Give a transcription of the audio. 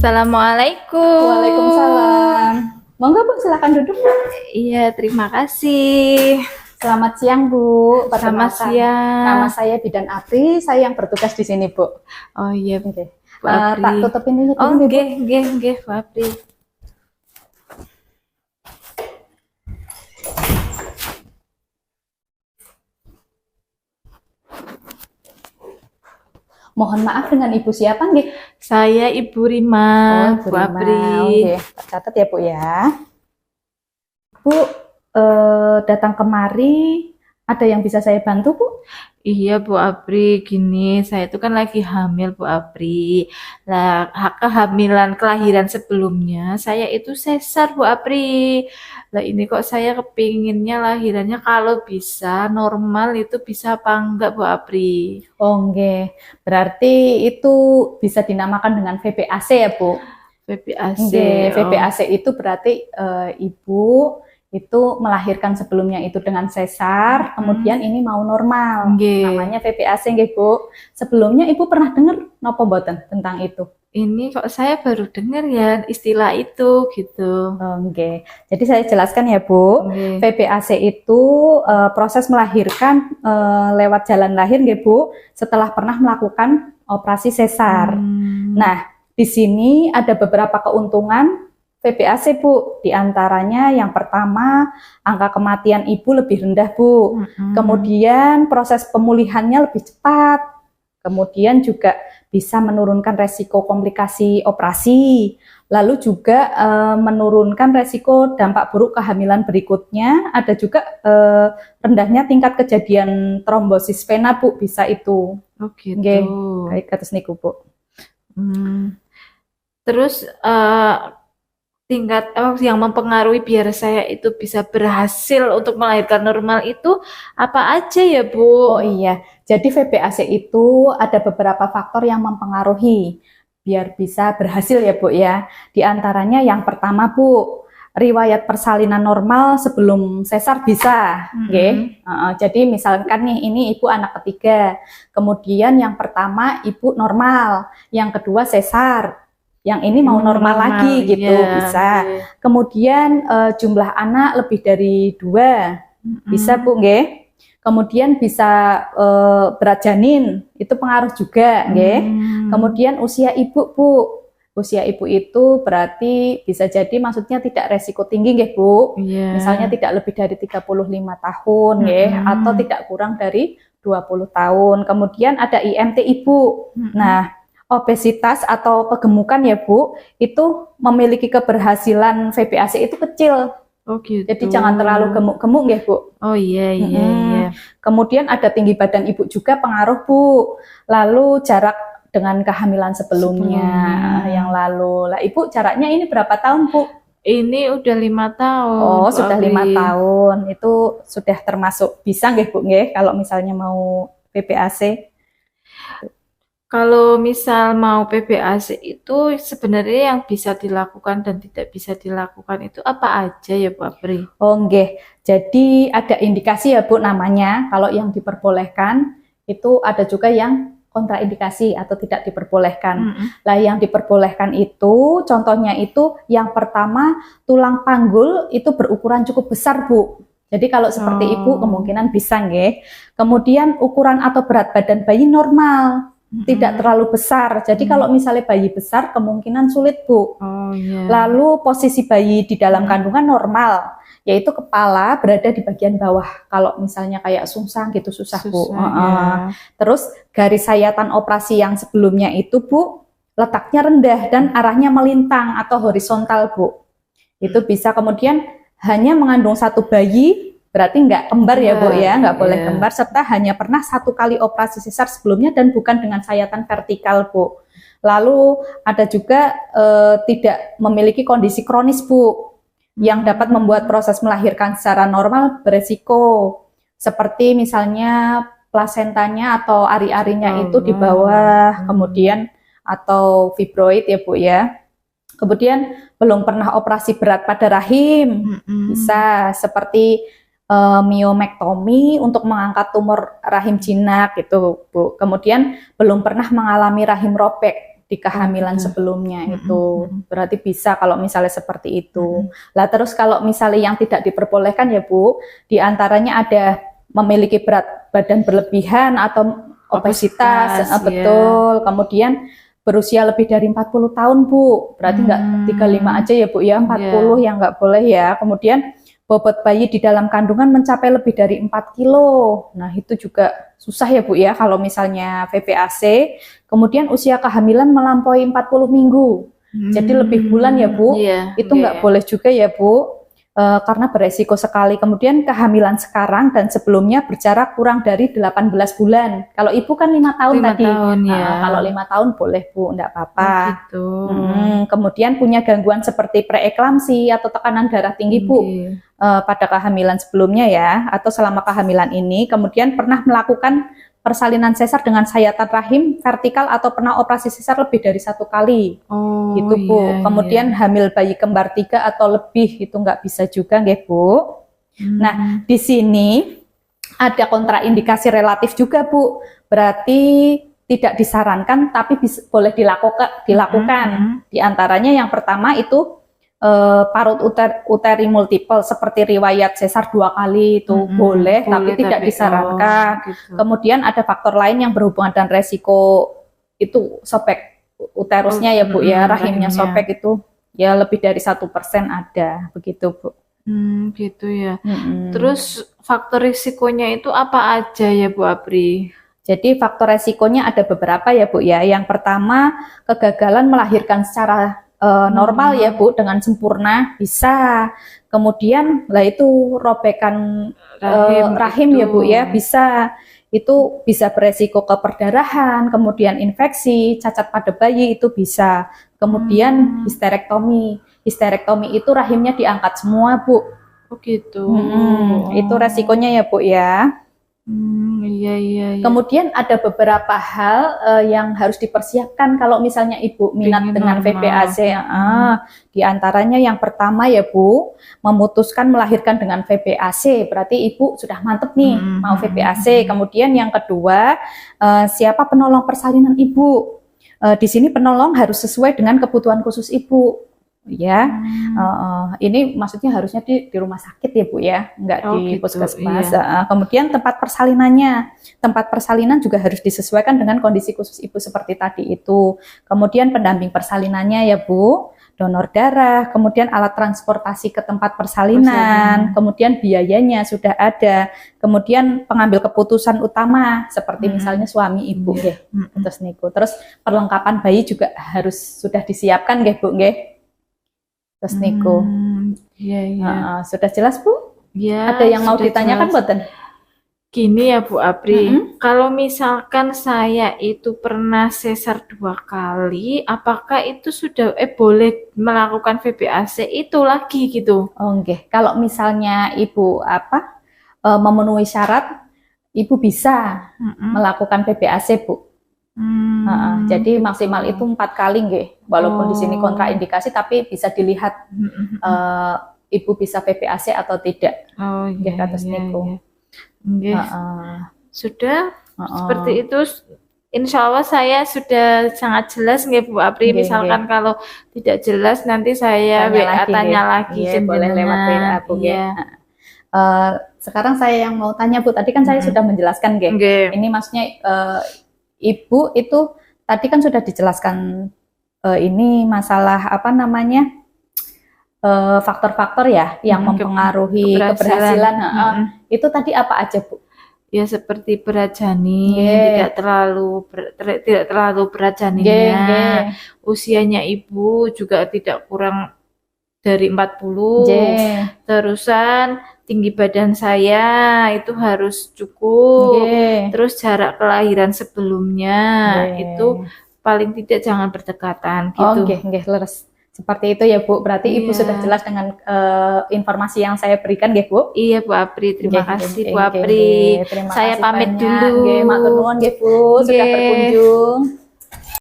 Assalamualaikum. Waalaikumsalam. Monggo Bu, silakan duduk. Iya, terima kasih. Selamat siang Bu. Selamat Perkenalkan, siang. nama saya Bidan Apri. Saya yang bertugas di sini Bu. Oh iya, Oke. Bu Apri. Tak tutupin ini Oh, dulu Bu. nggih, Bu Apri. Mohon maaf, dengan Ibu siapa nggih? Saya Ibu Rima, Bu Bu Rima. Apri. Oke, tak catat ya Bu ya. Bu, datang kemari, ada yang bisa saya bantu Bu? Iya, Bu Apri, gini, saya itu kan lagi hamil, Bu Apri. Lah, kehamilan kelahiran sebelumnya, saya itu sesar, Bu Apri. Lah, ini kok saya kepinginnya lahirannya kalau bisa normal itu bisa apa enggak, Bu Apri? Oh nggih. Berarti itu bisa dinamakan dengan VBAC ya Bu? VBAC. Nggih, Oh. VBAC itu berarti Ibu itu melahirkan sebelumnya itu dengan sesar, kemudian ini mau normal. Nggih. Namanya VBAC nggih Bu. Sebelumnya Ibu pernah dengar napa mboten tentang itu? Ini kok saya baru dengar ya istilah itu gitu. Nggih. Jadi saya jelaskan ya Bu. Nggih. VBAC itu proses melahirkan lewat jalan lahir nggih Bu, setelah pernah melakukan operasi sesar. Nah, di sini ada beberapa keuntungan VBAC Bu. Di antaranya yang pertama, angka kematian ibu lebih rendah Bu. Kemudian proses pemulihannya lebih cepat. Kemudian juga bisa menurunkan resiko komplikasi operasi. Lalu juga menurunkan resiko dampak buruk kehamilan berikutnya. Ada juga rendahnya tingkat kejadian trombosis vena Bu, bisa itu. Oh gitu. Nggih, kayak kados niku Bu. Terus tingkat yang mempengaruhi biar saya itu bisa berhasil untuk melahirkan normal itu apa aja ya Bu? Oh iya, jadi VBAC itu ada beberapa faktor yang mempengaruhi biar bisa berhasil ya Bu ya. Di antaranya yang pertama Bu, riwayat persalinan normal sebelum sesar bisa, nggih. Jadi misalkan nih ini ibu anak ketiga, kemudian yang pertama ibu normal, yang kedua sesar, yang ini mau normal lagi gitu, bisa. Kemudian jumlah anak lebih dari 2, bisa Bu nggih. Kemudian bisa berat janin, itu pengaruh juga nggih. Kemudian usia ibu Bu. Usia ibu itu berarti bisa jadi maksudnya tidak resiko tinggi nggih Bu. Misalnya tidak lebih dari 35 tahun nggih, atau tidak kurang dari 20 tahun. Kemudian ada IMT ibu. Nah, obesitas atau kegemukan ya Bu, itu memiliki keberhasilan VBAC itu kecil. Oh gitu. Jadi jangan terlalu gemuk-gemuk ya Bu. Oh iya. Kemudian ada tinggi badan ibu juga pengaruh Bu. Lalu jarak dengan kehamilan sebelumnya yang lalu. Lah Ibu jaraknya ini berapa tahun Bu? Ini udah 5 tahun. Oh sudah 5 tahun. Itu sudah termasuk bisa nggih Bu nggih kalau misalnya mau VBAC? Kalau misal mau PBAC itu sebenarnya yang bisa dilakukan dan tidak bisa dilakukan itu apa aja ya Bu Apri? Oh nggih, jadi ada indikasi ya Bu namanya. Kalau yang diperbolehkan itu ada juga yang kontraindikasi atau tidak diperbolehkan. Lah yang diperbolehkan itu contohnya itu yang pertama tulang panggul itu berukuran cukup besar Bu. Jadi kalau seperti Ibu kemungkinan bisa nggih. Kemudian ukuran atau berat badan bayi normal. Tidak terlalu besar. Jadi kalau misalnya bayi besar kemungkinan sulit Bu. Lalu posisi bayi di dalam kandungan normal, yaitu kepala berada di bagian bawah. Kalau misalnya kayak sungsang gitu susah Bu. Terus garis sayatan operasi yang sebelumnya itu Bu letaknya rendah dan arahnya melintang atau horizontal Bu. Itu bisa. Kemudian hanya mengandung satu bayi, berarti nggak kembar ya Bu ya, nggak boleh kembar, serta hanya pernah 1 kali operasi sesar sebelumnya dan bukan dengan sayatan vertikal Bu. Lalu ada juga tidak memiliki kondisi kronis Bu, yang dapat membuat proses melahirkan secara normal beresiko, seperti misalnya plasentanya atau ari-arinya itu di bawah, kemudian atau fibroid ya Bu ya. Kemudian belum pernah operasi berat pada rahim, bisa seperti miomektomi untuk mengangkat tumor rahim jinak gitu Bu. Kemudian belum pernah mengalami rahim robek. di kehamilan gitu. sebelumnya itu. Berarti bisa kalau misalnya seperti itu. Lah terus kalau misalnya yang tidak diperbolehkan ya Bu, di antaranya ada memiliki berat badan berlebihan atau obesitas, Obesitas, betul. Kemudian berusia lebih dari 40 tahun Bu, berarti nggak 35 aja ya Bu ya, 40 yang nggak boleh ya. Kemudian bobot bayi di dalam kandungan mencapai lebih dari 4 kilo. Nah itu juga susah ya Bu ya kalau misalnya VPAC. Kemudian usia kehamilan melampaui 40 minggu. Jadi lebih bulan ya Bu, itu nggak boleh juga ya Bu. Karena beresiko sekali. Kemudian kehamilan sekarang dan sebelumnya berjarak kurang dari 18 bulan. Kalau ibu kan 5 tahun 5 tadi. tahun, Kalau 5 tahun boleh Bu, enggak apa-apa. Gitu. Kemudian punya gangguan seperti preeklamsi atau tekanan darah tinggi Bu. Pada kehamilan sebelumnya ya, atau selama kehamilan ini. Kemudian pernah melakukan persalinan sesar dengan sayatan rahim vertikal atau pernah operasi sesar lebih dari 1 kali. Gitu Bu. Kemudian hamil bayi kembar 3 atau lebih itu nggak bisa juga nggih Bu. Nah di sini ada kontraindikasi relatif juga Bu. Berarti tidak disarankan tapi boleh dilakukan. Di antaranya yang pertama itu parut uteri multiple seperti riwayat sesar 2 kali itu boleh tapi tidak disarankan. Gitu. Kemudian ada faktor lain yang berhubungan dengan resiko itu sobek uterusnya ya Bu ya, rahimnya sobek itu ya lebih dari 1% ada begitu Bu. Gitu ya. Terus faktor risikonya itu apa aja ya Bu Apri? Jadi faktor resikonya ada beberapa ya Bu ya. Yang pertama kegagalan melahirkan secara normal ya Bu dengan sempurna bisa. Kemudian lah itu robekan rahim ya Bu ya bisa. Itu bisa beresiko ke perdarahan, kemudian infeksi, cacat pada bayi itu bisa. Kemudian histerektomi. Histerektomi itu rahimnya diangkat semua Bu. Oh gitu. Itu resikonya ya Bu ya. Iya. Kemudian ada beberapa hal yang harus dipersiapkan kalau misalnya Ibu minat dengan VPAC. Di antaranya yang pertama ya Bu, memutuskan melahirkan dengan VPAC. Berarti Ibu sudah mantep nih mau VPAC. Kemudian yang kedua, siapa penolong persalinan Ibu? Di sini penolong harus sesuai dengan kebutuhan khusus Ibu. Ya, ini maksudnya harusnya di rumah sakit ya Bu ya, nggak di puskesmas. Kemudian tempat persalinan juga harus disesuaikan dengan kondisi khusus Ibu seperti tadi itu. Kemudian pendamping persalinannya ya Bu, donor darah, kemudian alat transportasi ke tempat persalinan, kemudian biayanya sudah ada, kemudian pengambil keputusan utama seperti misalnya suami Ibu, terus perlengkapan bayi juga harus sudah disiapkan Bu, terus niku. Iya. Sudah jelas Bu? Ya, ada yang mau ditanyakan Boten? Gini ya Bu Apri, kalau misalkan saya itu pernah sesar 2 kali, apakah itu sudah boleh melakukan VPAC itu lagi gitu? Kalau misalnya Ibu memenuhi syarat, Ibu bisa melakukan VPAC Bu. Jadi maksimal itu 4 kali walaupun di sini kontraindikasi tapi bisa dilihat Ibu bisa VPAC atau tidak. Sudah seperti itu. Insya Allah saya sudah sangat jelas Bu Apri. Misalkan kalau tidak jelas nanti saya tanya lagi. Boleh lewat WA Bu. Sekarang saya yang mau tanya Bu, tadi kan saya sudah menjelaskan ini maksudnya Ibu itu tadi kan sudah dijelaskan ini masalah faktor-faktor ya yang mempengaruhi keberhasilan. Itu tadi apa aja Bu? Ya seperti berat janin, tidak terlalu berat janinnya, usianya Ibu juga tidak kurang dari 40, terusan tinggi badan saya itu harus cukup, terus jarak kelahiran sebelumnya itu paling tidak jangan berdekatan gitu. Leres. Seperti itu ya Bu, berarti Ibu sudah jelas dengan informasi yang saya berikan Bu. Iya Bu Apri, terima kasih Bu Apri. Saya pamit dulu. Matur nuwun Bu, sudah berkunjung.